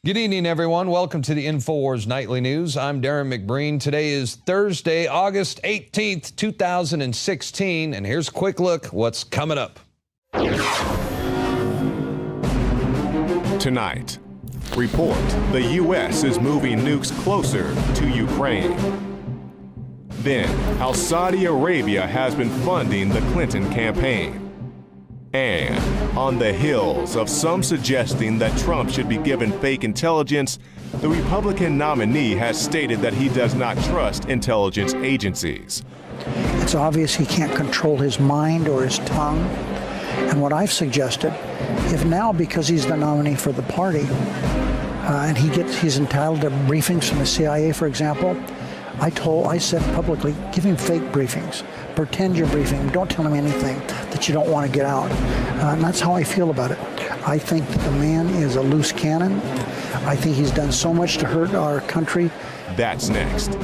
Good evening, everyone. Welcome to the INFOWARS Nightly News. I'm Darren McBreen. Today is Thursday, August 18th, 2016, and here's a quick look what's coming up. Tonight, report the U.S. is moving nukes closer to Ukraine. Then, how Saudi Arabia has been funding the Clinton campaign. And on the heels of some suggesting that Trump should be given fake intelligence, the Republican nominee has stated that he does not trust intelligence agencies. It's obvious he can't control his mind or his tongue. And what I've suggested, if now, because he's the nominee for the party, and he's entitled to briefings from the CIA, for example, I said publicly, give him fake briefings. Pretend you're briefing him. Don't tell him anything that you don't want to get out. And that's how I feel about it. I think that the man is a loose cannon. I think he's done so much to hurt our country. That's next.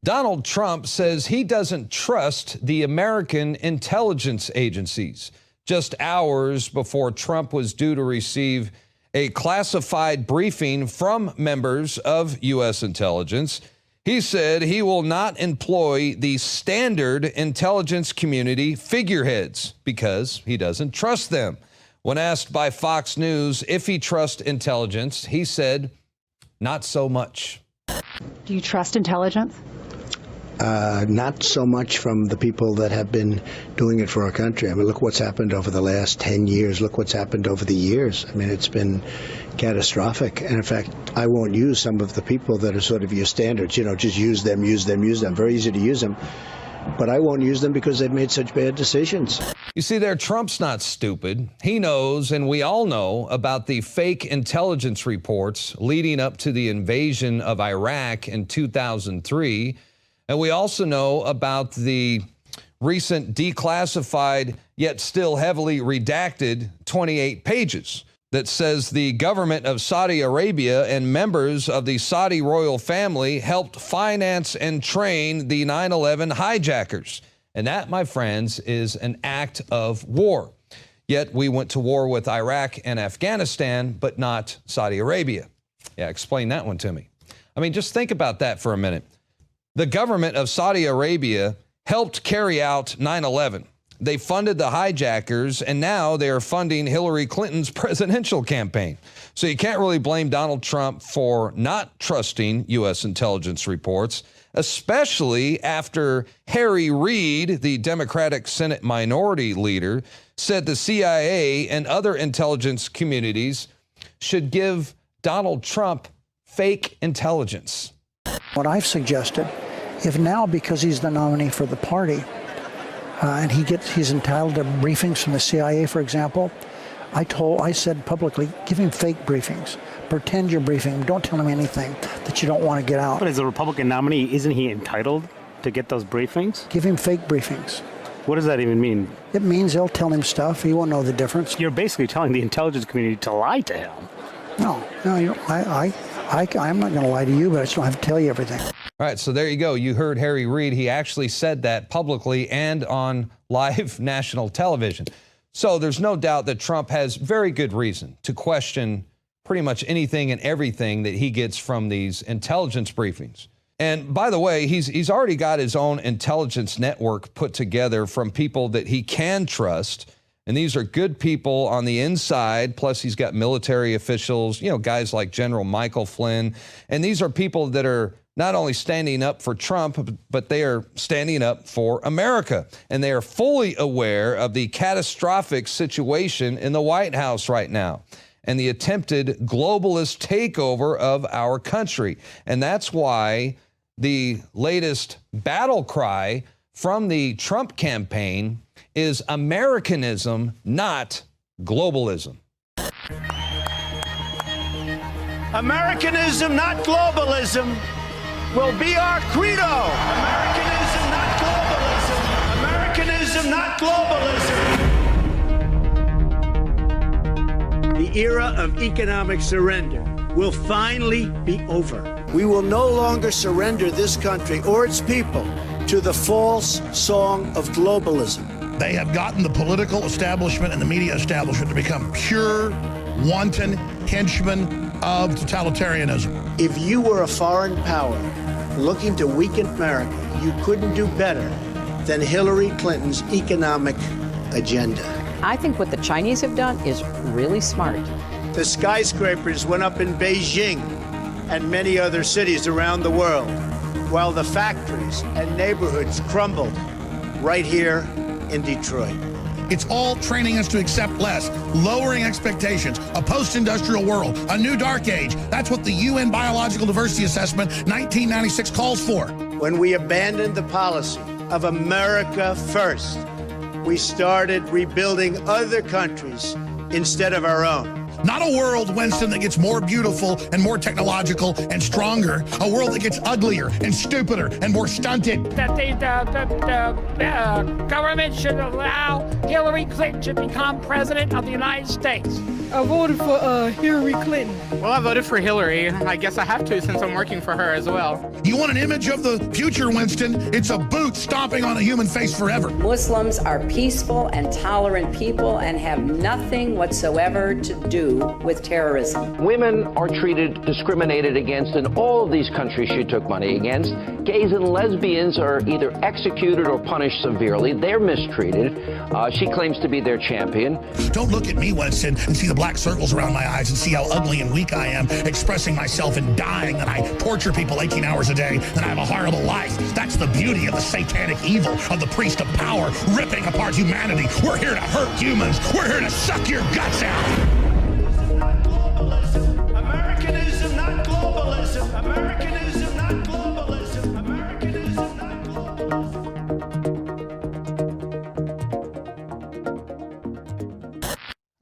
Donald Trump says he doesn't trust the American intelligence agencies. Just hours before Trump was due to receive a classified briefing from members of U.S. intelligence, he said he will not employ the standard intelligence community figureheads because he doesn't trust them. When asked by Fox News if he trusts intelligence, he said, not so much. Do you trust intelligence? Not so much from the people that have been doing it for our country. I mean, look what's happened over the last 10 years. Look what's happened over the years. I mean, it's been catastrophic. And in fact, I won't use some of the people that are sort of your standards, just use them. Very easy to use them. But I won't use them because they've made such bad decisions. You see there, Trump's not stupid. He knows, and we all know, about the fake intelligence reports leading up to the invasion of Iraq in 2003. And we also know about the recent declassified, yet still heavily redacted 28 pages that says the government of Saudi Arabia and members of the Saudi royal family helped finance and train the 9/11 hijackers. And that, my friends, is an act of war. Yet we went to war with Iraq and Afghanistan, but not Saudi Arabia. Yeah, explain that one to me. I mean, just think about that for a minute. The government of Saudi Arabia helped carry out 9/11. They funded the hijackers, and now they are funding Hillary Clinton's presidential campaign. So you can't really blame Donald Trump for not trusting U.S. intelligence reports, especially after Harry Reid, the Democratic Senate Minority Leader, said the CIA and other intelligence communities should give Donald Trump fake intelligence. What I've suggested, if now, because he's the nominee for the party, and he's entitled to briefings from the CIA, for example, I said publicly, give him fake briefings. Pretend you're briefing him. Don't tell him anything that you don't want to get out. But as a Republican nominee, isn't he entitled to get those briefings? Give him fake briefings. What does that even mean? It means they'll tell him stuff. He won't know the difference. You're basically telling the intelligence community to lie to him. No, I'm not going to lie to you, but I just don't have to tell you everything. All right, so there you go. You heard Harry Reid. He actually said that publicly and on live national television. So there's no doubt that Trump has very good reason to question pretty much anything and everything that he gets from these intelligence briefings. And by the way, he's already got his own intelligence network put together from people that he can trust. And these are good people on the inside, plus he's got military officials, guys like General Michael Flynn. And these are people that are not only standing up for Trump, but they are standing up for America. And they are fully aware of the catastrophic situation in the White House right now and the attempted globalist takeover of our country. And that's why the latest battle cry from the Trump campaign is Americanism, not globalism. Americanism, not globalism, will be our credo. Americanism, not globalism. Americanism, not globalism. The era of economic surrender will finally be over. We will no longer surrender this country or its people to the false song of globalism. They have gotten the political establishment and the media establishment to become pure wanton henchman of totalitarianism. If you were a foreign power looking to weaken America, you couldn't do better than Hillary Clinton's economic agenda. I think what the Chinese have done is really smart. The skyscrapers went up in Beijing and many other cities around the world, while the factories and neighborhoods crumbled right here in Detroit. It's all training us to accept less, lowering expectations, a post-industrial world, a new dark age. That's what the UN Biological Diversity Assessment 1996 calls for. When we abandoned the policy of America first, we started rebuilding other countries instead of our own. Not a world, Winston, that gets more beautiful and more technological and stronger. A world that gets uglier and stupider and more stunted. That the government should allow Hillary Clinton to become president of the United States. I voted for Hillary Clinton. Well, I voted for Hillary. I guess I have to since I'm working for her as well. You want an image of the future, Winston? It's a boot stomping on a human face forever. Muslims are peaceful and tolerant people and have nothing whatsoever to do with terrorism. Women are treated, discriminated against in all of these countries she took money against. Gays and lesbians are either executed or punished severely. They're mistreated. She claims to be their champion. Don't look at me, Winston, and see the black circles around my eyes and see how ugly and weak I am, expressing myself and dying, that I torture people 18 hours a day, that I have a horrible life. That's the beauty of the satanic evil of the priest of power, ripping apart humanity. We're here to hurt humans. We're here to suck your guts out. Americanism, not globalism. Americanism, not globalism. Americanism, not globalism.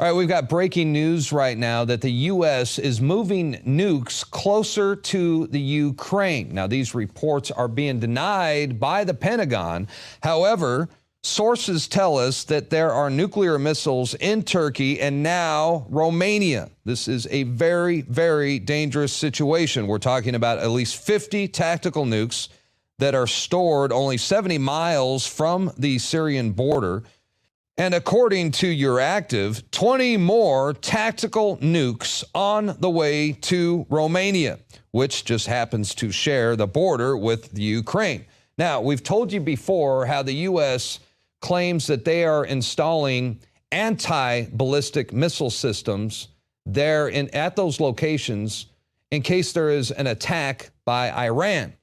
All right, we've got breaking news right now that the U.S. is moving nukes closer to the Ukraine. Now, these reports are being denied by the Pentagon. However, sources tell us that there are nuclear missiles in Turkey and now Romania. This is a very, very dangerous situation. We're talking about at least 50 tactical nukes that are stored only 70 miles from the Syrian border. And according to Euractiv, 20 more tactical nukes on the way to Romania, which just happens to share the border with the Ukraine. Now, we've told you before how the U.S. claims that they are installing anti-ballistic missile systems there at those locations in case there is an attack by Iran.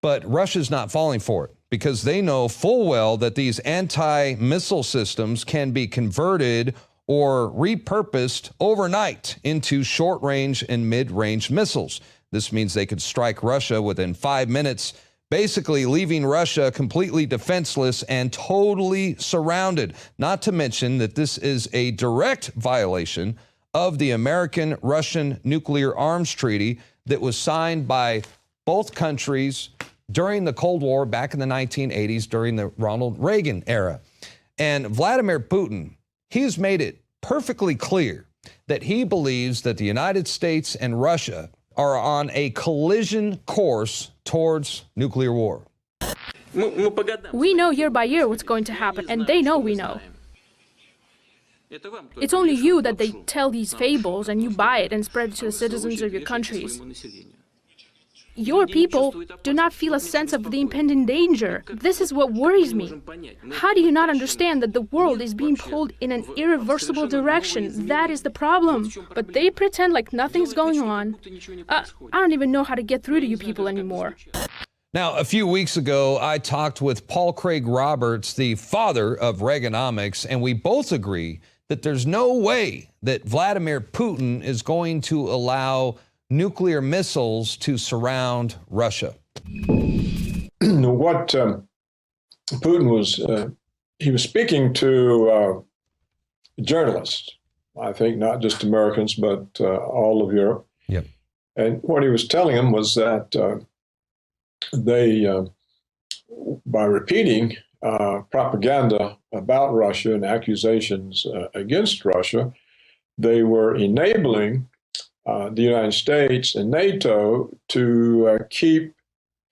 But Russia's not falling for it, because they know full well that these anti-missile systems can be converted or repurposed overnight into short-range and mid-range missiles. This means they could strike Russia within 5 minutes, basically leaving Russia completely defenseless and totally surrounded. Not to mention that this is a direct violation of the American-Russian Nuclear Arms Treaty that was signed by both countries during the Cold War back in the 1980s, during the Ronald Reagan era. And Vladimir Putin, he's made it perfectly clear that he believes that the United States and Russia are on a collision course towards nuclear war. We know year by year what's going to happen, and they know we know. It's only you that they tell these fables, and you buy it and spread it to the citizens of your countries. Your people do not feel a sense of the impending danger. This is what worries me. How do you not understand that the world is being pulled in an irreversible direction? That is the problem. But they pretend like nothing's going on. I don't even know how to get through to you people anymore. Now, a few weeks ago, I talked with Paul Craig Roberts, the father of Reaganomics, and we both agree that there's no way that Vladimir Putin is going to allow nuclear missiles to surround Russia. What Putin was, he was speaking to journalists, I think not just Americans, but all of Europe. Yep. And what he was telling them was that they, by repeating propaganda about Russia and accusations against Russia, they were enabling the United States and NATO to keep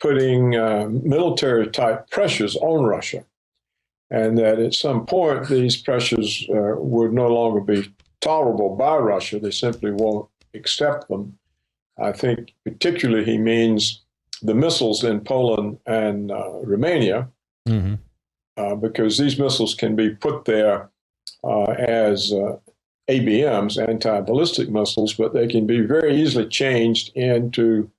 putting military-type pressures on Russia, and that at some point these pressures would no longer be tolerable by Russia. They simply won't accept them. I think particularly he means the missiles in Poland and Romania, because these missiles can be put there as ABMs, anti-ballistic missiles, but they can be very easily changed into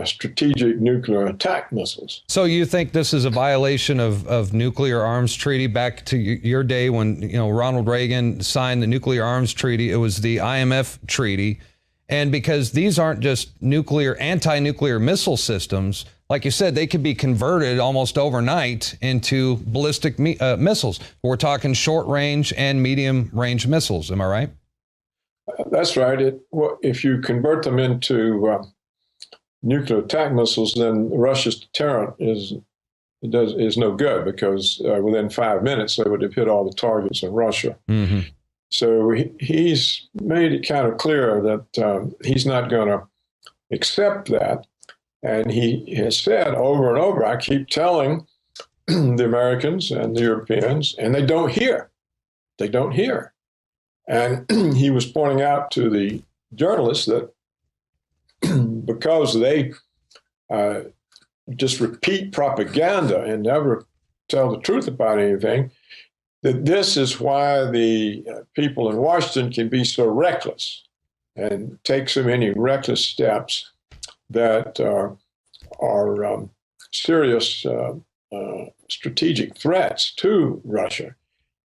strategic nuclear attack missiles. So you think this is a violation of nuclear arms treaty back to your day when, you know, Ronald Reagan signed the nuclear arms treaty? It was the IMF treaty. And because these aren't just anti-nuclear missile systems, like you said, they could be converted almost overnight into ballistic missiles. We're talking short range and medium range missiles. Am I right? That's right. If you convert them into nuclear attack missiles, then Russia's deterrent is no good, because within 5 minutes they would have hit all the targets in Russia. So he's made it kind of clear that he's not going to accept that. And he has said over and over, I keep telling the Americans and the Europeans, and they don't hear. They don't hear. And he was pointing out to the journalists that because they just repeat propaganda and never tell the truth about anything, that this is why the people in Washington can be so reckless and take so many reckless steps that are serious strategic threats to Russia.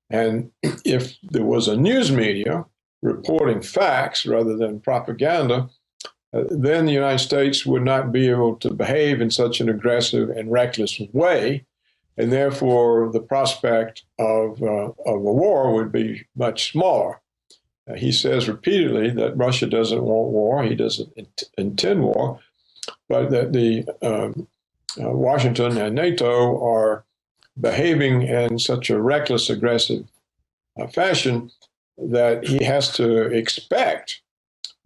And if there was a news media reporting facts rather than propaganda, then the United States would not be able to behave in such an aggressive and reckless way, and therefore the prospect of a war would be much smaller. He says repeatedly that Russia doesn't want war, he doesn't intend war, but that the Washington and NATO are behaving in such a reckless, aggressive fashion that he has to expect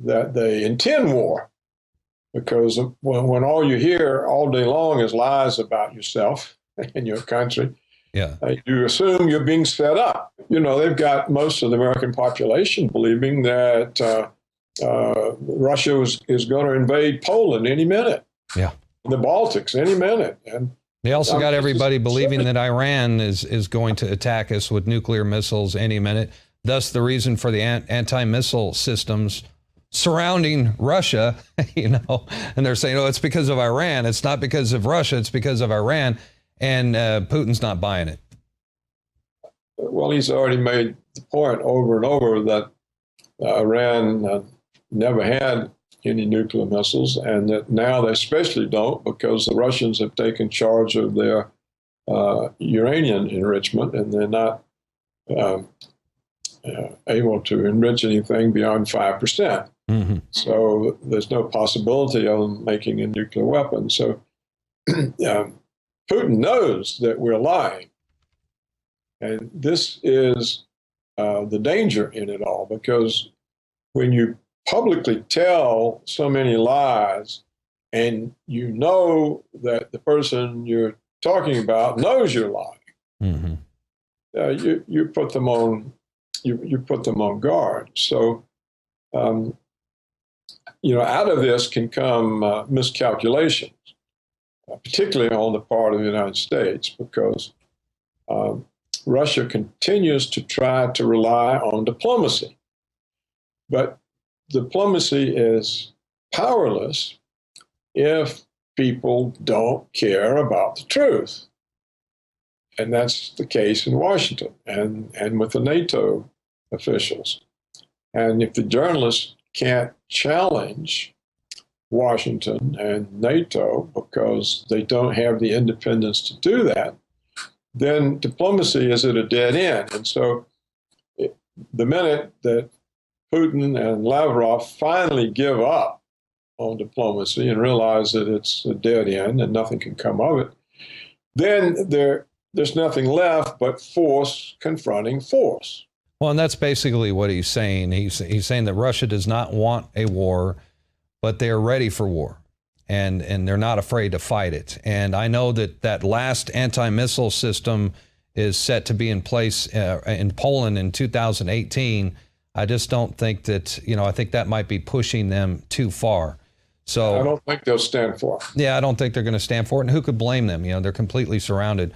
that they intend war, because when all you hear all day long is lies about yourself and your country, you assume you're being set up. You know, they've got most of the American population believing that Russia is going to invade Poland any minute. Yeah, the Baltics any minute, and they also got everybody believing that Iran is going to attack us with nuclear missiles any minute. Thus, the reason for the anti-missile systems surrounding Russia, you know, and they're saying, oh, it's because of Iran. It's not because of Russia. It's because of Iran. And Putin's not buying it. Well, he's already made the point over and over that Iran never had any nuclear missiles, and that now they especially don't, because the Russians have taken charge of their uranium enrichment, and they're not able to enrich anything beyond 5%. So there's no possibility of them making a nuclear weapon. So Putin knows that we're lying. And this is the danger in it all, because when you publicly tell so many lies and you know that the person you're talking about knows you're lying, you put them on guard. So you know, out of this can come miscalculations, particularly on the part of the United States, because Russia continues to try to rely on diplomacy. But diplomacy is powerless if people don't care about the truth. And that's the case in Washington and with the NATO officials. And if the journalists can't challenge Washington and NATO because they don't have the independence to do that, then diplomacy is at a dead end. And so the minute that Putin and Lavrov finally give up on diplomacy and realize that it's a dead end and nothing can come of it, then there's nothing left but force confronting force. Well, and that's basically what he's saying. He's saying that Russia does not want a war, but they're ready for war, and they're not afraid to fight it. And I know that last anti-missile system is set to be in place in Poland in 2018. I just don't think that, I think that might be pushing them too far. So I don't think they'll stand for it. Yeah, I don't think they're going to stand for it. And who could blame them? They're completely surrounded.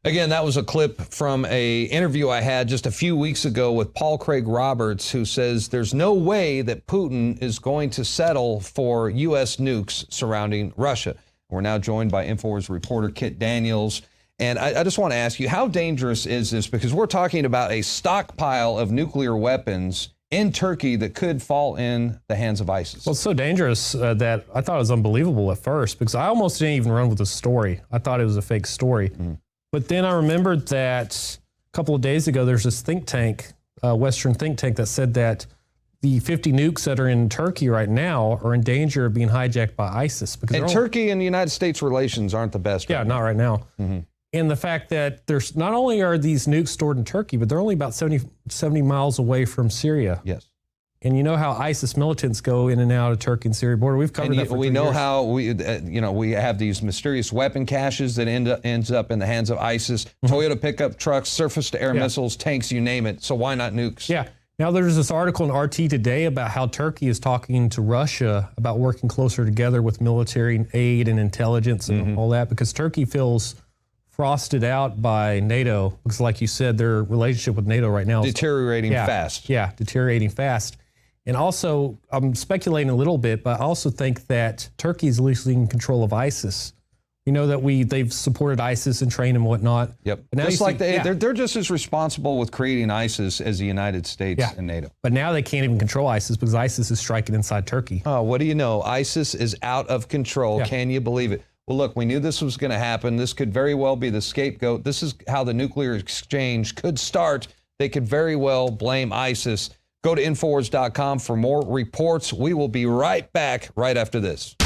Again, that was a clip from a interview I had just a few weeks ago with Paul Craig Roberts, who says there's no way that Putin is going to settle for U.S. nukes surrounding Russia. We're now joined by INFOWARS reporter Kit Daniels. And I just want to ask you, how dangerous is this? Because we're talking about a stockpile of nuclear weapons in Turkey that could fall in the hands of ISIS. Well, it's so dangerous that I thought it was unbelievable at first, because I almost didn't even run with the story. I thought it was a fake story. Mm-hmm. But then I remembered that a couple of days ago, there's this think tank, Western think tank, that said that the 50 nukes that are in Turkey right now are in danger of being hijacked by ISIS. And Turkey and the United States relations aren't the best. Yeah, not right now. Mm-hmm. And the fact that there's not only are these nukes stored in Turkey, but they're only about 70 miles away from Syria. Yes. And you know how ISIS militants go in and out of Turkey and Syria border. We've covered that for 3 years. We know how we have these mysterious weapon caches that ends up in the hands of ISIS. Mm-hmm. Toyota pickup trucks, surface-to-air missiles, tanks, you name it. So why not nukes? Yeah. Now there's this article in RT today about how Turkey is talking to Russia about working closer together with military aid and intelligence and all that, because Turkey feels frosted out by NATO, because like you said, their relationship with NATO right now is deteriorating fast. Yeah, deteriorating fast. And also, I'm speculating a little bit, but I also think that Turkey is losing control of ISIS. You know that they've supported ISIS and trained and whatnot. Yep. But just like they're just as responsible with creating ISIS as the United States and NATO. But now they can't even control ISIS because ISIS is striking inside Turkey. Oh, what do you know? ISIS is out of control. Yeah. Can you believe it? Well, look, we knew this was going to happen. This could very well be the scapegoat. This is how the nuclear exchange could start. They could very well blame ISIS. Go to Infowars.com for more reports. We will be right back right after this.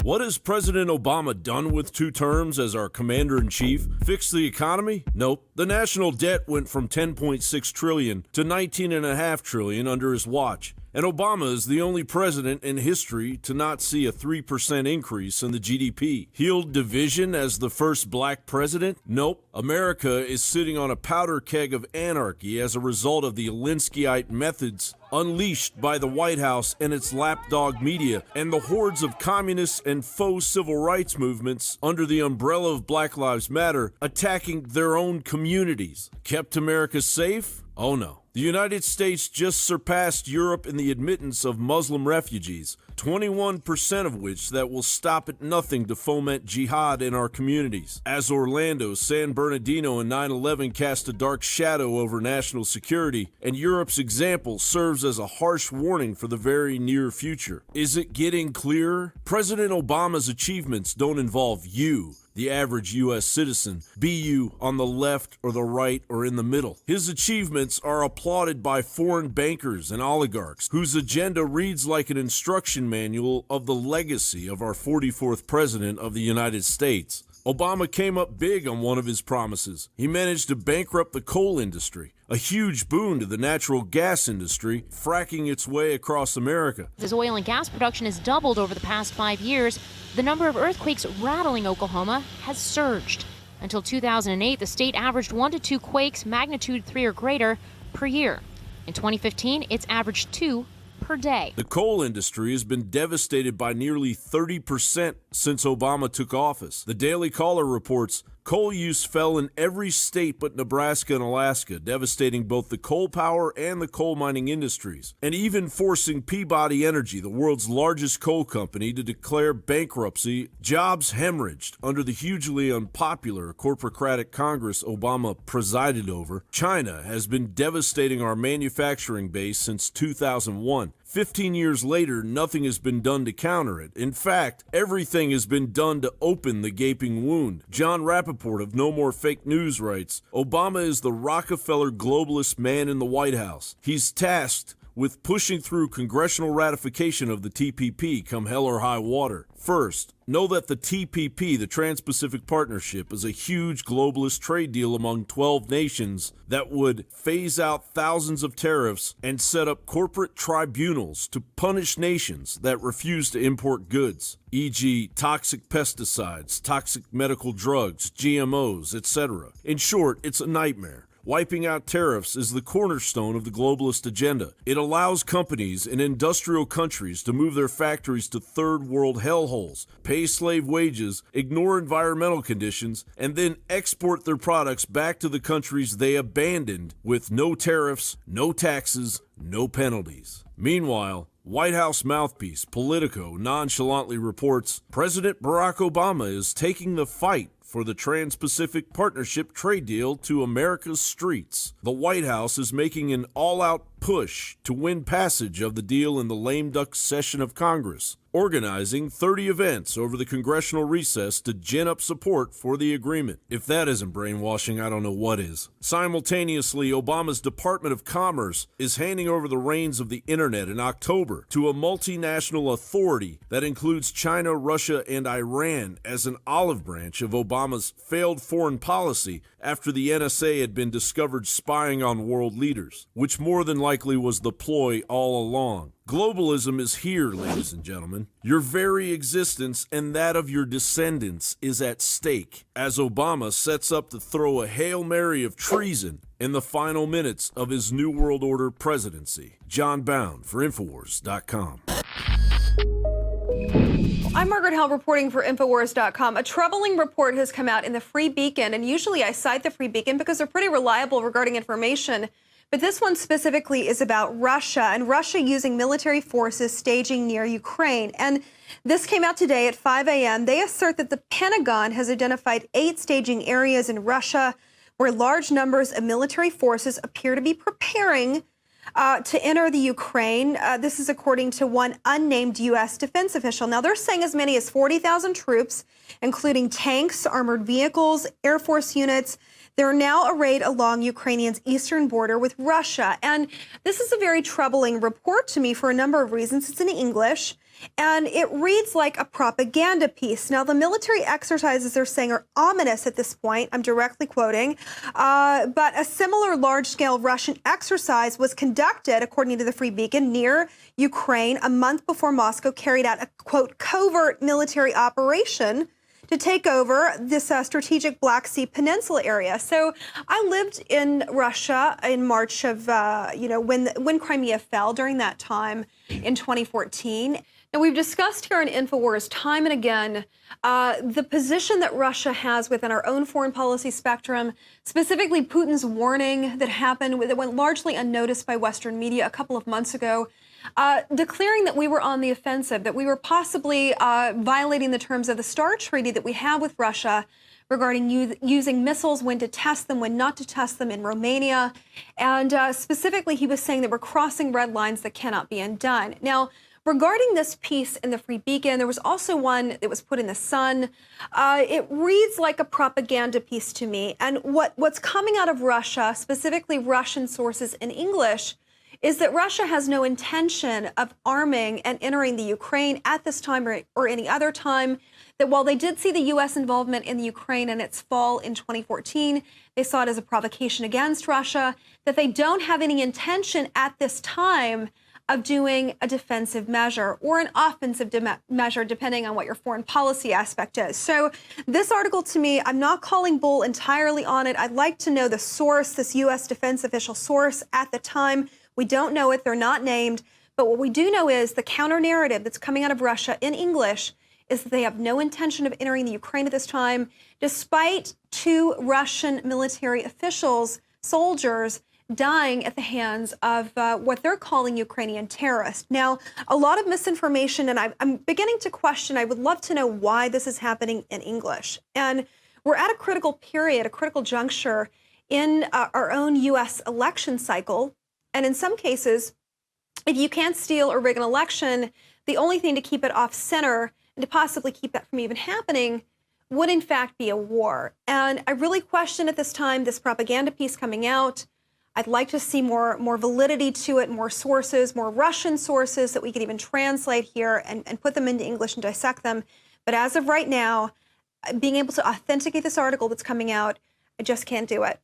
What has President Obama done with 2 terms as our commander-in-chief? Fixed the economy? Nope. The national debt went from $10.6 trillion to $19.5 trillion under his watch. And Obama is the only president in history to not see a 3% increase in the GDP. Healed division as the first black president? Nope. America is sitting on a powder keg of anarchy as a result of the Alinskyite methods unleashed by the White House and its lapdog media and the hordes of communists and faux civil rights movements under the umbrella of Black Lives Matter attacking their own communities. Kept America safe? Oh no. The United States just surpassed Europe in the admittance of Muslim refugees, 21% of which that will stop at nothing to foment jihad in our communities. As Orlando, San Bernardino, and 9/11 cast a dark shadow over national security, and Europe's example serves as a harsh warning for the very near future. Is it getting clearer? President Obama's achievements don't involve you, the average U.S. citizen, be you on the left or the right or in the middle. His achievements are applauded by foreign bankers and oligarchs whose agenda reads like an instruction manual of the legacy of our 44th president of the United States. Obama came up big on one of his promises. He managed to bankrupt the coal industry, a huge boon to the natural gas industry, fracking its way across America. As oil and gas production has doubled over the past 5 years, the number of earthquakes rattling Oklahoma has surged. Until 2008, the state averaged 1 to 2 quakes magnitude 3 or greater per year. In 2015, it's averaged 2 per day. The coal industry has been devastated by nearly 30% since Obama took office. The Daily Caller reports coal use fell in every state but Nebraska and Alaska, devastating both the coal power and the coal mining industries, and even forcing Peabody Energy, the world's largest coal company, to declare bankruptcy. Jobs hemorrhaged under the hugely unpopular corporocratic Congress Obama presided over. China has been devastating our manufacturing base since 2001. 15 years later, nothing has been done to counter it. In fact, everything has been done to open the gaping wound. John Rappaport of No More Fake News writes, Obama is the Rockefeller globalist man in the White House. He's tasked with pushing through congressional ratification of the TPP come hell or high water. First, know that the TPP, the Trans-Pacific Partnership, is a huge globalist trade deal among 12 nations that would phase out thousands of tariffs and set up corporate tribunals to punish nations that refuse to import goods, e.g. toxic pesticides, toxic medical drugs, GMOs, etc. In short, it's a nightmare. Wiping out tariffs is the cornerstone of the globalist agenda. It allows companies in industrial countries to move their factories to third world hellholes, pay slave wages, ignore environmental conditions, and then export their products back to the countries they abandoned with no tariffs, no taxes, no penalties. Meanwhile, White House mouthpiece Politico nonchalantly reports President Barack Obama is taking the fight for the Trans-Pacific Partnership trade deal to America's streets. The White House is making an all-out push to win passage of the deal in the lame duck session of Congress, organizing 30 events over the congressional recess to gin up support for the agreement. If that isn't brainwashing, I don't know what is. Simultaneously, Obama's Department of Commerce is handing over the reins of the internet in October to a multinational authority that includes China, Russia, and Iran as an olive branch of Obama's failed foreign policy after the NSA had been discovered spying on world leaders, which more than likely was the ploy all along. Globalism is here, ladies and gentlemen. Your very existence and that of your descendants is at stake as Obama sets up to throw a Hail Mary of treason in the final minutes of his New World Order presidency. John Bound for INFOWARS.com. I'm Margaret Hall reporting for INFOWARS.com. A troubling report has come out in the Free Beacon, and usually I cite the Free Beacon because they're pretty reliable regarding information. But this one specifically is about Russia and Russia using military forces staging near Ukraine. And this came out today at 5 a.m. They assert that the Pentagon has identified 8 staging areas in Russia where large numbers of military forces appear to be preparing to enter the Ukraine. This is according to one unnamed U.S. defense official. Now, they're saying as many as 40,000 troops, including tanks, armored vehicles, Air Force units. They're now arrayed along Ukrainians' eastern border with Russia. And this is a very troubling report to me for a number of reasons. It's in English, and it reads like a propaganda piece. Now, the military exercises they're saying are ominous at this point. I'm directly quoting. But a similar large-scale Russian exercise was conducted, according to the Free Beacon, near Ukraine a month before Moscow carried out a, quote, covert military operation to take over this strategic Black Sea Peninsula area. So I lived in Russia in March of, when Crimea fell during that time in 2014. Now, we've discussed here on INFOWARS time and again the position that Russia has within our own foreign policy spectrum, specifically Putin's warning that went largely unnoticed by Western media a couple of months ago, declaring that we were on the offensive, that we were possibly violating the terms of the START treaty that we have with Russia regarding using missiles, when to test them, when not to test them in Romania. And specifically, he was saying that we're crossing red lines that cannot be undone. Now, regarding this piece in the Free Beacon, there was also one that was put in the Sun. It reads like a propaganda piece to me. And what's coming out of Russia, specifically Russian sources in English, is that Russia has no intention of arming and entering the Ukraine at this time or any other time. That while they did see the U.S. involvement in the Ukraine in its fall in 2014, they saw it as a provocation against Russia, that they don't have any intention at this time of doing a defensive measure or an offensive measure, depending on what your foreign policy aspect is. So this article, to me, I'm not calling bull entirely on it. I'd like to know the source, this U.S. defense official source at the time. We don't know it. They're not named. But what we do know is the counter narrative that's coming out of Russia in English is that they have no intention of entering the Ukraine at this time, despite 2 Russian military officials, soldiers, dying at the hands of what they're calling Ukrainian terrorists. Now, a lot of misinformation, and I'm beginning to question, I would love to know why this is happening in English. And we're at a critical period, a critical juncture in our own U.S. election cycle. And in some cases, if you can't steal or rig an election, the only thing to keep it off center and to possibly keep that from even happening would in fact be a war. And I really question at this time this propaganda piece coming out. I'd like to see more validity to it, more sources, more Russian sources that we could even translate here and put them into English and dissect them. But as of right now, being able to authenticate this article that's coming out, I just can't do it.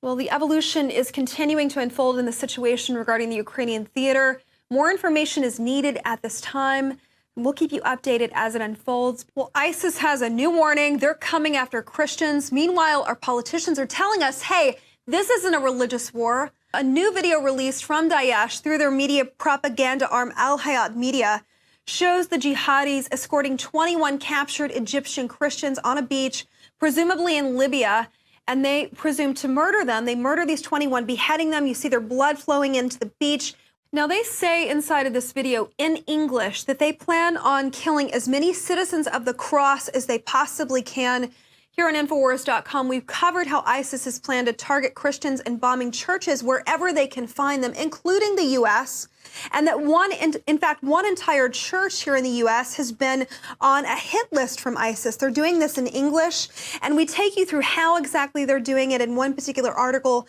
Well, the evolution is continuing to unfold in the situation regarding the Ukrainian theater. More information is needed at this time. We'll keep you updated as it unfolds. Well, ISIS has a new warning. They're coming after Christians. Meanwhile, our politicians are telling us, hey, This isn't a religious war. A new video released from Daesh through their media propaganda arm Al Hayat Media shows the jihadis escorting 21 captured Egyptian Christians on a beach, presumably in Libya, and they presume to murder them. They murder these 21, beheading them. You see their blood flowing into the beach. Now, they say inside of this video in English that they plan on killing as many citizens of the cross as they possibly can. Here on INFOWARS.com, we've covered how ISIS has planned to target Christians and bombing churches wherever they can find them, including the U.S., and that in fact, one entire church here in the U.S. has been on a hit list from ISIS. They're doing this in English, and we take you through how exactly they're doing it in one particular article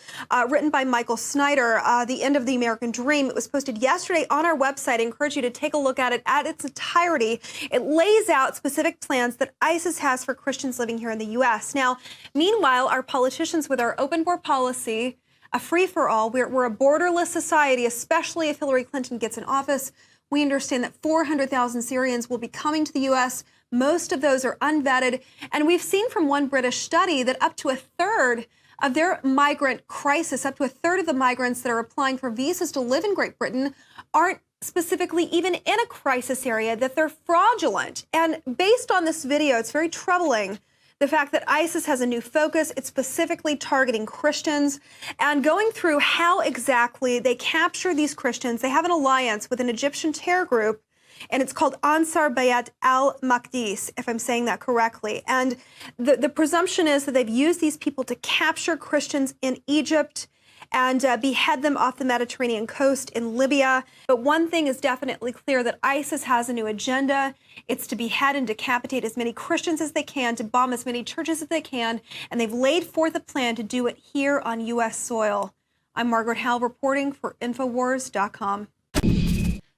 written by Michael Snyder, The End of the American Dream. It was posted yesterday on our website. I encourage you to take a look at it at its entirety. It lays out specific plans that ISIS has for Christians living here in the U.S. Now, meanwhile, our politicians with our open door policy, a free-for-all. We're a borderless society, especially if Hillary Clinton gets in office. We understand that 400,000 Syrians will be coming to the U.S. Most of those are unvetted. And we've seen from one British study that up to a third of their migrant crisis, up to a third of the migrants that are applying for visas to live in Great Britain aren't specifically even in a crisis area, that they're fraudulent. And based on this video, it's very troubling. The fact that ISIS has a new focus, it's specifically targeting Christians, and going through how exactly they capture these Christians. They have an alliance with an Egyptian terror group, and it's called Ansar Bayat al-Maqdis, if I'm saying that correctly. And the presumption is that they've used these people to capture Christians in Egypt and behead them off the Mediterranean coast in Libya. But one thing is definitely clear, that ISIS has a new agenda. It's to behead and decapitate as many Christians as they can, to bomb as many churches as they can, and they've laid forth a plan to do it here on U.S. soil. I'm Margaret Howell reporting for INFOWARS.com.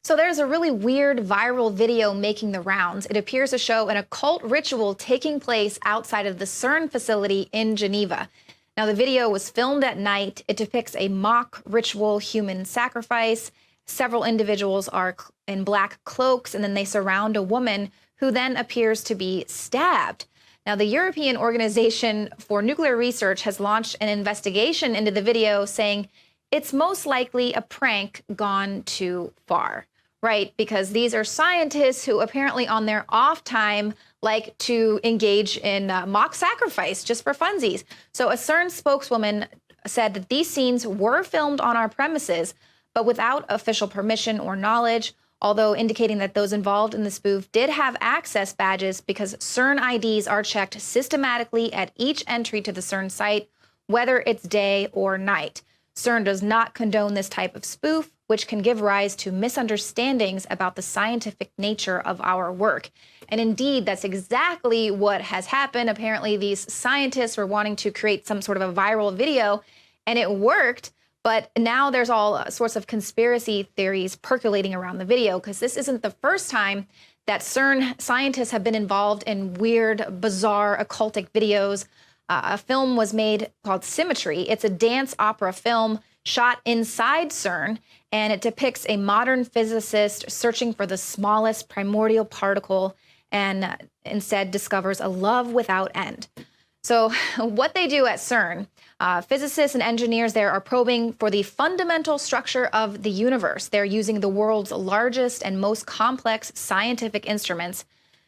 So there's a really weird viral video making the rounds. It appears to show an occult ritual taking place outside of the CERN facility in Geneva. Now, the video was filmed at night. It depicts a mock ritual human sacrifice. Several individuals are in black cloaks, and then they surround a woman who then appears to be stabbed. Now, the European Organization for Nuclear Research has launched an investigation into the video, saying it's most likely a prank gone too far, right? Because these are scientists who apparently on their off time like to engage in mock sacrifice just for funsies. So a CERN spokeswoman said that these scenes were filmed on our premises, but without official permission or knowledge, although indicating that those involved in the spoof did have access badges because CERN IDs are checked systematically at each entry to the CERN site, whether it's day or night. CERN does not condone this type of spoof, which can give rise to misunderstandings about the scientific nature of our work. And indeed, that's exactly what has happened. Apparently, these scientists were wanting to create some sort of a viral video, and it worked. But now there's all sorts of conspiracy theories percolating around the video, because this isn't the first time that CERN scientists have been involved in weird, bizarre, occultic videos. A film was made called Symmetry. It's a dance opera film shot inside CERN, and it depicts a modern physicist searching for the smallest primordial particle and instead discovers a love without end. So what they do at CERN, physicists and engineers there are probing for the fundamental structure of the universe. They're using the world's largest and most complex scientific instruments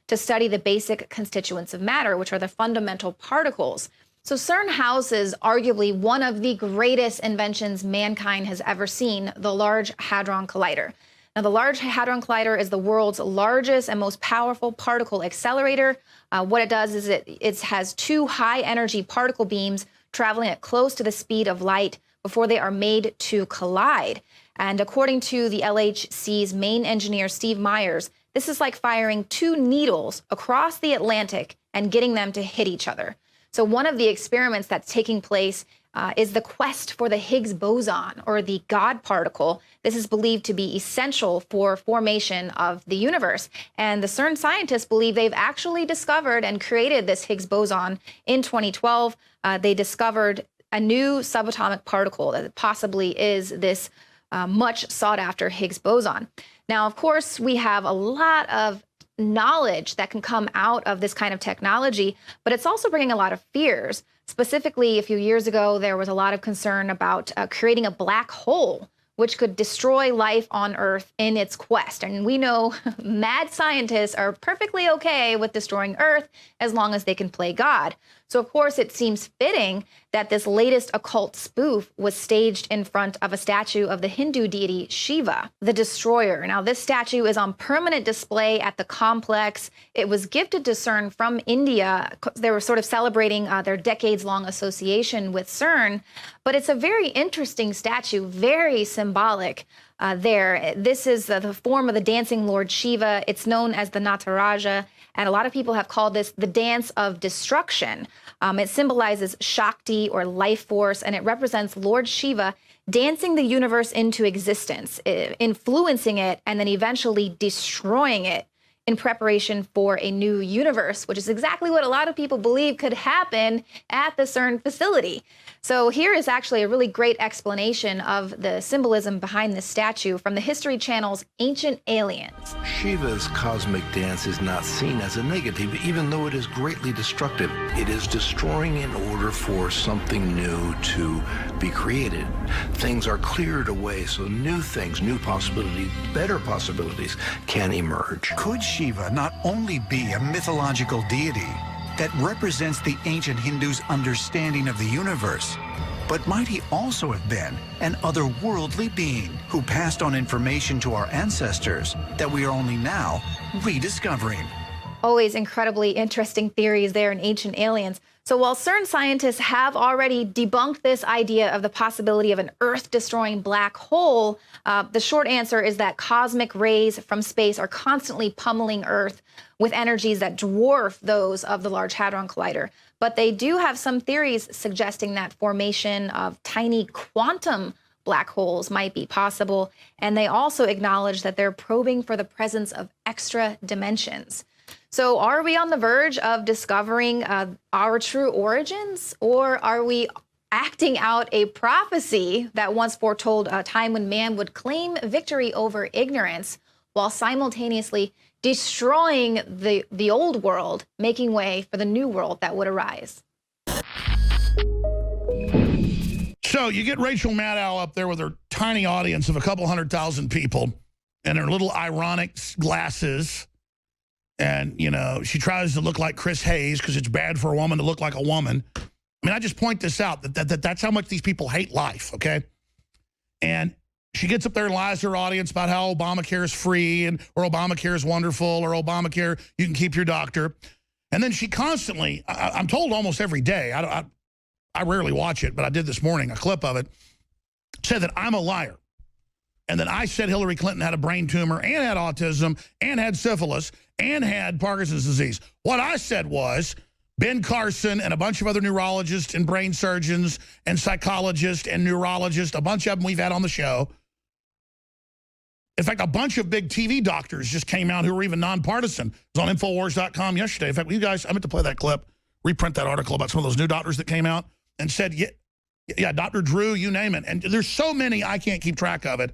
to study the basic constituents of matter, which are the fundamental particles. So CERN houses arguably one of the greatest inventions mankind has ever seen, the Large Hadron Collider. Now, the Large Hadron Collider is the world's largest and most powerful particle accelerator. What it does is it has two high-energy particle beams traveling at close to the speed of light before they are made to collide. And according to the LHC's main engineer, Steve Myers, this is like firing two needles across the Atlantic and getting them to hit each other. So one of the experiments that's taking place is the quest for the Higgs boson, or the God particle. This is believed to be essential for formation of the universe. And the CERN scientists believe they've actually discovered and created this Higgs boson in 2012. They discovered a new subatomic particle that possibly is this much sought after Higgs boson. Now, of course, we have a lot of knowledge that can come out of this kind of technology, but it's also bringing a lot of fears. Specifically, a few years ago, there was a lot of concern about creating a black hole, which could destroy life on Earth in its quest. And we know mad scientists are perfectly okay with destroying Earth as long as they can play God. So, of course, it seems fitting that this latest occult spoof was staged in front of a statue of the Hindu deity Shiva, the destroyer. Now, this statue is on permanent display at the complex. It was gifted to CERN from India. They were sort of celebrating their decades-long association with CERN. But it's a very interesting statue, very symbolic there. This is the form of the dancing Lord Shiva. It's known as the Nataraja. And a lot of people have called this the dance of destruction. It symbolizes Shakti or life force, and it represents Lord Shiva dancing the universe into existence, influencing it, and then eventually destroying it in preparation for a new universe, which is exactly what a lot of people believe could happen at the CERN facility. So here is actually a really great explanation of the symbolism behind this statue from the History Channel's Ancient Aliens. Shiva's cosmic dance is not seen as a negative, even though it is greatly destructive. It is destroying in order for something new to be created. Things are cleared away so new things, new possibilities, better possibilities can emerge. Could Shiva not only be a mythological deity that represents the ancient Hindus' understanding of the universe, but might he also have been an otherworldly being who passed on information to our ancestors that we are only now rediscovering? Always incredibly interesting theories there in Ancient Aliens. So while CERN scientists have already debunked this idea of the possibility of an Earth-destroying black hole, the short answer is that cosmic rays from space are constantly pummeling Earth with energies that dwarf those of the Large Hadron Collider. But they do have some theories suggesting that formation of tiny quantum black holes might be possible. And they also acknowledge that they're probing for the presence of extra dimensions. So are we on the verge of discovering our true origins, or are we acting out a prophecy that once foretold a time when man would claim victory over ignorance while simultaneously destroying the old world, making way for the new world that would arise? So you get Rachel Maddow up there with her tiny audience of a couple 100,000 people and her little ironic glasses. And, you know, she tries to look like Chris Hayes because it's bad for a woman to look like a woman. I mean, I just point this out, that's how much these people hate life, okay? And she gets up there and lies to her audience about how Obamacare is free or Obamacare is wonderful or Obamacare, you can keep your doctor. And then she constantly, I'm told almost every day, I rarely watch it, but I did this morning, a clip of it, said that I'm a liar. And that I said Hillary Clinton had a brain tumor and had autism and had syphilis and had Parkinson's disease. What I said was Ben Carson and a bunch of other neurologists and brain surgeons and psychologists and neurologists, a bunch of them we've had on the show. In fact, a bunch of big TV doctors just came out who were even nonpartisan. It was on INFOWARS.com yesterday. In fact, you guys, I meant to play that clip, reprint that article about some of those new doctors that came out and said, yeah, Dr. Drew, you name it. And there's so many, I can't keep track of it.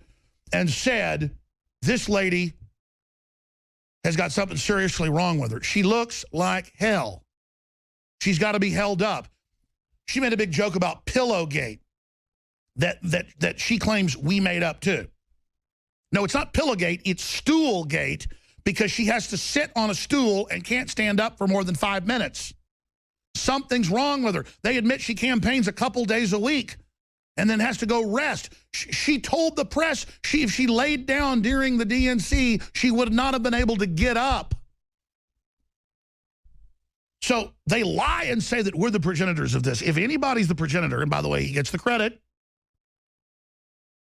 And said, this lady has got something seriously wrong with her. She looks like hell. She's got to be held up. She made a big joke about Pillowgate that she claims we made up too. No, it's not Pillowgate, it's Stoolgate, because she has to sit on a stool and can't stand up for more than 5 minutes. Something's wrong with her. They admit she campaigns a couple days a week and then has to go rest. She told the press if she laid down during the DNC, she would not have been able to get up. So they lie and say that we're the progenitors of this. If anybody's the progenitor, and by the way, he gets the credit,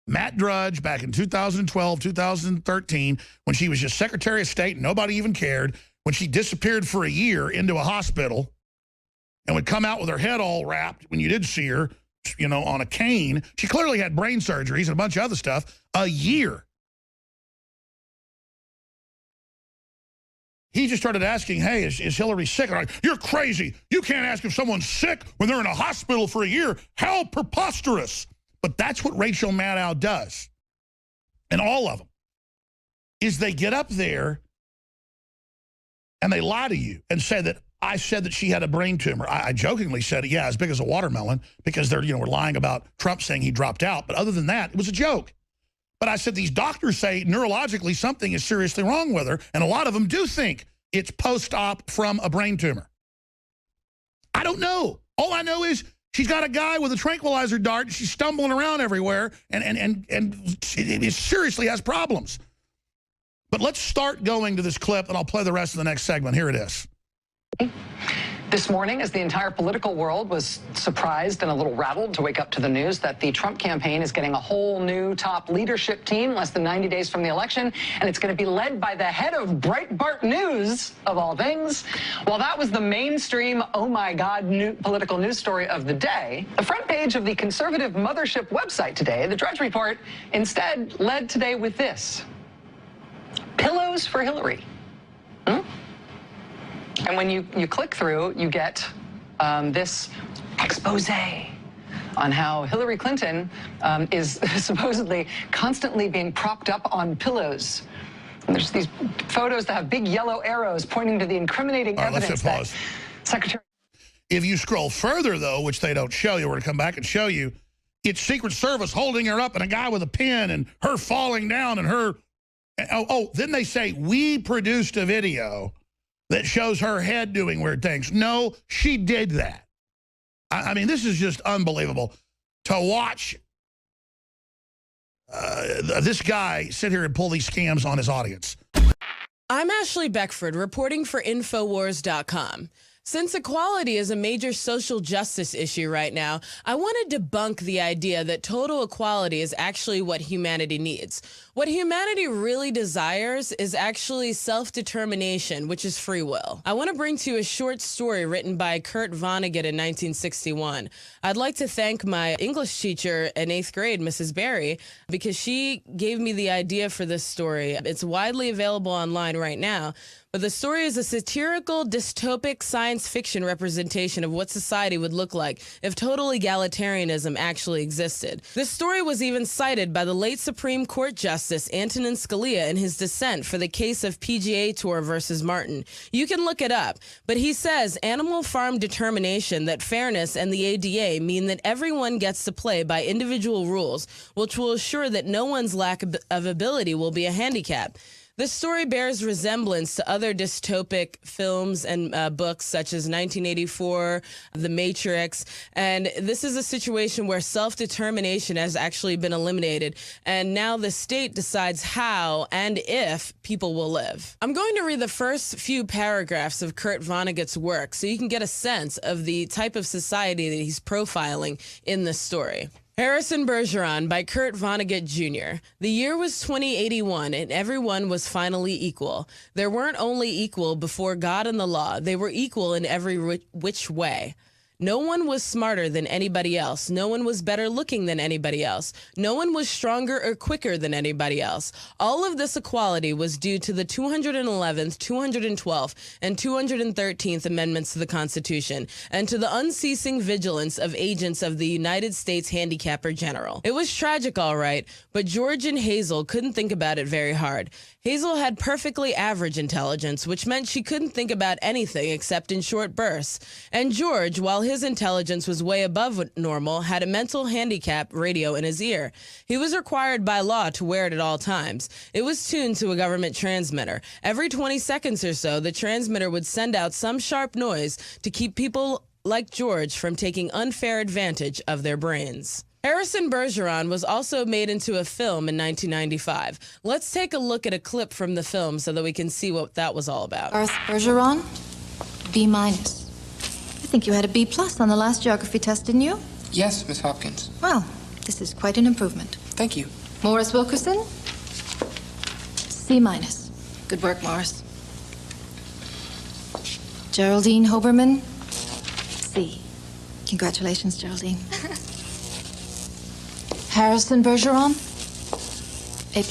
Matt Drudge back in 2012, 2013, when she was just Secretary of State and nobody even cared, when she disappeared for a year into a hospital and would come out with her head all wrapped when you did see her, you know, on a cane. She clearly had brain surgeries and a bunch of other stuff. A year. He just started asking, hey, is Hillary sick? Like, you're crazy. You can't ask if someone's sick when they're in a hospital for a year. How preposterous. But that's what Rachel Maddow does. And all of them. Is they get up there and they lie to you and say that I said that she had a brain tumor. I jokingly said, yeah, as big as a watermelon, because they're, we're lying about Trump saying he dropped out. But other than that, it was a joke. But I said, these doctors say neurologically something is seriously wrong with her. And a lot of them do think it's post-op from a brain tumor. I don't know. All I know is she's got a guy with a tranquilizer dart. And she's stumbling around everywhere and it seriously has problems. But let's start going to this clip, and I'll play the rest of the next segment. Here it is. This morning, as the entire political world was surprised and a little rattled to wake up to the news that the Trump campaign is getting a whole new top leadership team less than 90 days from the election, and it's going to be led by the head of Breitbart News, of all things. Well, that was the mainstream, oh my God, political news story of the day. The front page of the conservative mothership website today, the Drudge Report, instead led today with this: pillows for Hillary. And when you click through, you get this expose on how Hillary Clinton is supposedly constantly being propped up on pillows. And there's these photos that have big yellow arrows pointing to the incriminating evidence that Secretary... If you scroll further, though, which they don't show you, we're going to come back and show you, it's Secret Service holding her up and a guy with a pen and her falling down and her... then they say, we produced a video that shows her head doing weird things. No, she did that. I mean, this is just unbelievable to watch this guy sit here and pull these scams on his audience. I'm Ashley Beckford, reporting for INFOWARS.com. Since equality is a major social justice issue right now, I want to debunk the idea that total equality is actually what humanity needs. What humanity really desires is actually self-determination, which is free will. I want to bring to you a short story written by Kurt Vonnegut in 1961. I'd like to thank my English teacher in 8th grade, Mrs. Berry, because she gave me the idea for this story. It's widely available online right now. But the story is a satirical, dystopic science fiction representation of what society would look like if total egalitarianism actually existed. This story was even cited by the late Supreme Court Justice Antonin Scalia in his dissent for the case of PGA Tour versus Martin. You can look it up, but he says animal farm determination, that fairness and the ADA mean that everyone gets to play by individual rules, which will assure that no one's lack of ability will be a handicap. This story bears resemblance to other dystopic films and books such as 1984, The Matrix, and this is a situation where self-determination has actually been eliminated, and now the state decides how and if people will live. I'm going to read the first few paragraphs of Kurt Vonnegut's work so you can get a sense of the type of society that he's profiling in this story. Harrison Bergeron by Kurt Vonnegut Jr. The year was 2081 and everyone was finally equal. There weren't only equal before God and the law, they were equal in every which way. No one was smarter than anybody else. No one was better looking than anybody else. No one was stronger or quicker than anybody else. All of this equality was due to the 211th, 212th, and 213th Amendments to the Constitution, and to the unceasing vigilance of agents of the United States Handicapper General. It was tragic, all right, but George and Hazel couldn't think about it very hard. Hazel had perfectly average intelligence, which meant she couldn't think about anything except in short bursts. And George, while his intelligence was way above normal, had a mental handicap radio in his ear. He was required by law to wear it at all times. It was tuned to a government transmitter. Every 20 seconds or so, the transmitter would send out some sharp noise to keep people like George from taking unfair advantage of their brains. Harrison Bergeron was also made into a film in 1995. Let's take a look at a clip from the film so that we can see what that was all about. Garth Bergeron, B-. I think you had a B+ on the last geography test, didn't you? Yes, Miss Hopkins. Well, this is quite an improvement. Thank you. Morris Wilkerson, C-. Good work, Morris. Geraldine Hoberman, C. Congratulations, Geraldine. Harrison Bergeron, A+.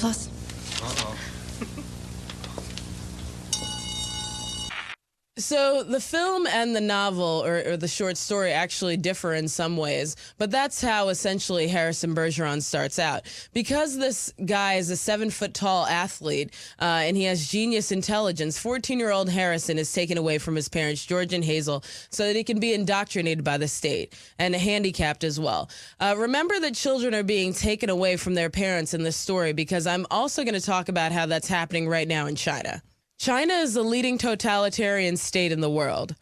So the film and the novel, or the short story, actually differ in some ways, but that's how essentially Harrison Bergeron starts out. Because this guy is a 7-foot-tall athlete and he has genius intelligence, 14-year-old Harrison is taken away from his parents, George and Hazel, so that he can be indoctrinated by the state and handicapped as well. Remember that children are being taken away from their parents in this story, because I'm also going to talk about how that's happening right now in China. China is the leading totalitarian state in the world.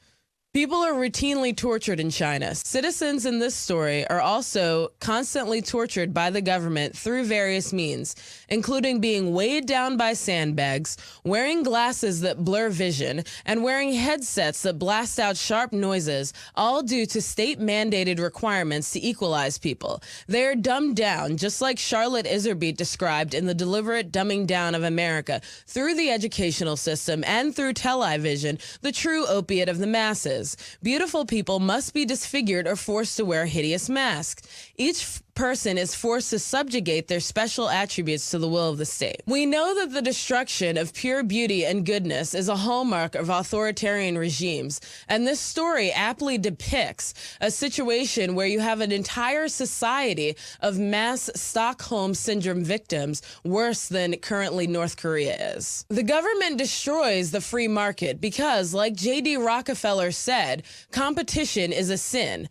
People are routinely tortured in China. Citizens in this story are also constantly tortured by the government through various means, including being weighed down by sandbags, wearing glasses that blur vision, and wearing headsets that blast out sharp noises, all due to state-mandated requirements to equalize people. They are dumbed down, just like Charlotte Iserbyt described in The Deliberate Dumbing Down of America, through the educational system and through television, the true opiate of the masses. Beautiful people must be disfigured or forced to wear hideous masks. Each person is forced to subjugate their special attributes to the will of the state. We know that the destruction of pure beauty and goodness is a hallmark of authoritarian regimes, and this story aptly depicts a situation where you have an entire society of mass Stockholm Syndrome victims, worse than currently North Korea is. The government destroys the free market because, like J.D. Rockefeller said, competition is a sin.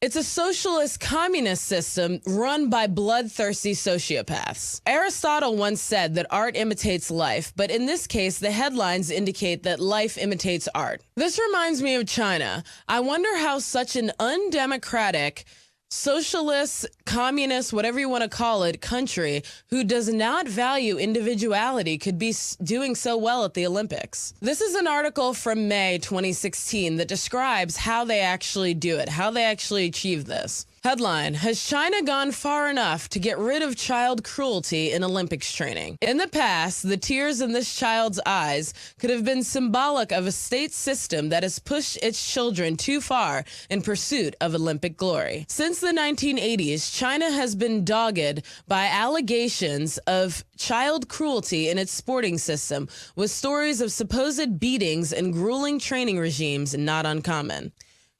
It's a socialist communist system run by bloodthirsty sociopaths. Aristotle once said that art imitates life, but in this case, the headlines indicate that life imitates art. This reminds me of China. I wonder how such an undemocratic, socialist, communist, whatever you want to call it, country who does not value individuality could be doing so well at the Olympics. This is an article from May 2016 that describes how they actually do it, how they actually achieve this. Headline, has China gone far enough to get rid of child cruelty in Olympics training? In the past, the tears in this child's eyes could have been symbolic of a state system that has pushed its children too far in pursuit of Olympic glory. Since the 1980s, China has been dogged by allegations of child cruelty in its sporting system, with stories of supposed beatings and grueling training regimes not uncommon.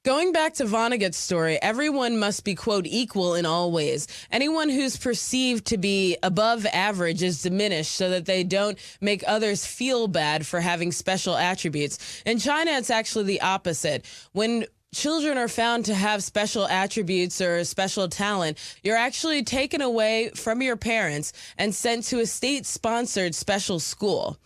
Going back to Vonnegut's story, everyone must be, quote, equal in all ways. Anyone who's perceived to be above average is diminished so that they don't make others feel bad for having special attributes. In China, it's actually the opposite. When children are found to have special attributes or special talent, you're actually taken away from your parents and sent to a state-sponsored special school.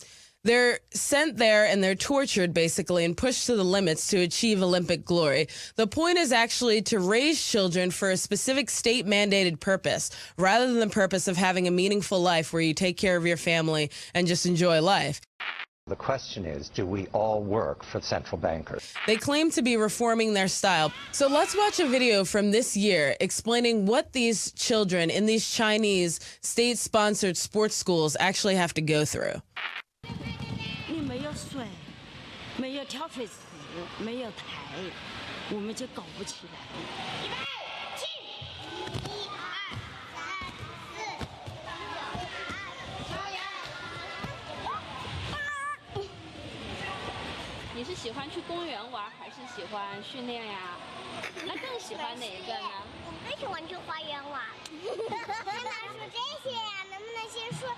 They're sent there and they're tortured, basically, and pushed to the limits to achieve Olympic glory. The point is actually to raise children for a specific state-mandated purpose, rather than the purpose of having a meaningful life where you take care of your family and just enjoy life. The question is, do we all work for central bankers? They claim to be reforming their style. So let's watch a video from this year explaining what these children in these Chinese state-sponsored sports schools actually have to go through. 你没有水，没有跳水池，没有台，我们就搞不起来。预备起！1、2、3、4、你是喜欢去公园玩，还是喜欢训练呀？那更喜欢哪一个呢？我更喜欢去花园玩。干嘛说这些呀？能不能先说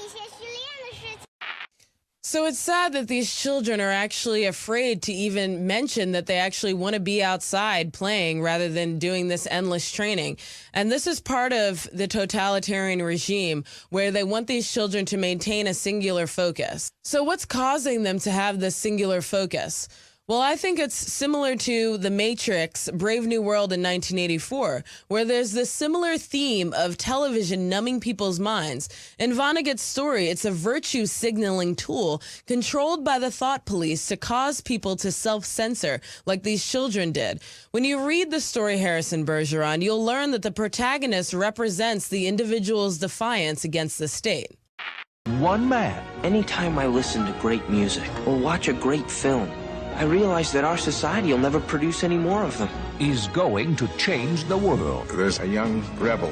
一些训练的事情？ So it's sad that these children are actually afraid to even mention that they actually want to be outside playing rather than doing this endless training. And this is part of the totalitarian regime where they want these children to maintain a singular focus. So what's causing them to have this singular focus? Well, I think it's similar to The Matrix, Brave New World in 1984, where there's this similar theme of television numbing people's minds. In Vonnegut's story, it's a virtue signaling tool controlled by the thought police to cause people to self-censor, like these children did. When you read the story, Harrison Bergeron, you'll learn that the protagonist represents the individual's defiance against the state. One man. Anytime I listen to great music or watch a great film, I realize that our society will never produce any more of them. Is going to change the world. There's a young rebel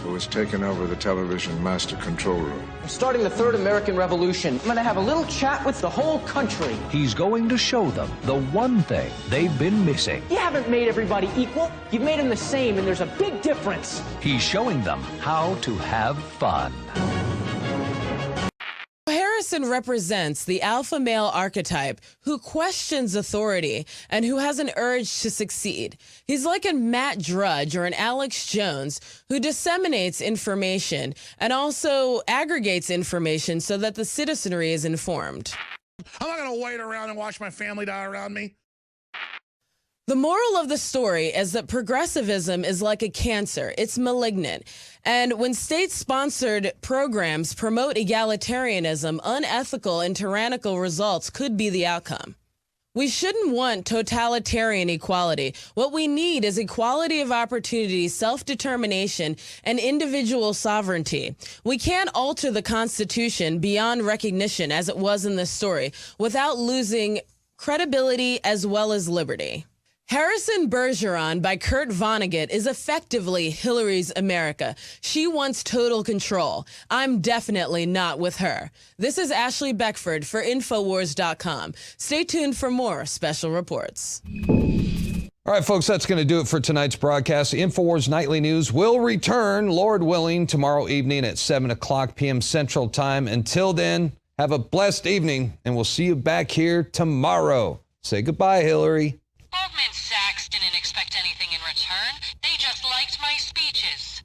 who has taken over the television master control room. I'm starting the third American Revolution. I'm going to have a little chat with the whole country. He's going to show them the one thing they've been missing. You haven't made everybody equal. You've made them the same, and there's a big difference. He's showing them how to have fun. Harrison represents the alpha male archetype who questions authority and who has an urge to succeed. He's like a Matt Drudge or an Alex Jones who disseminates information and also aggregates information so that the citizenry is informed. I'm not going to wait around and watch my family die around me. The moral of the story is that progressivism is like a cancer. It's malignant. And when state-sponsored programs promote egalitarianism, unethical and tyrannical results could be the outcome. We shouldn't want totalitarian equality. What we need is equality of opportunity, self-determination, and individual sovereignty. We can't alter the Constitution beyond recognition, as it was in this story, without losing credibility as well as liberty. Harrison Bergeron by Kurt Vonnegut is effectively Hillary's America. She wants total control. I'm definitely not with her. This is Ashley Beckford for INFOWARS.com. Stay tuned for more special reports. All right, folks, that's going to do it for tonight's broadcast. INFOWARS Nightly News will return, Lord willing, tomorrow evening at 7 o'clock p.m. Central Time. Until then, have a blessed evening, and we'll see you back here tomorrow. Say goodbye, Hillary. Goldman Sachs didn't expect anything in return. They just liked my speeches.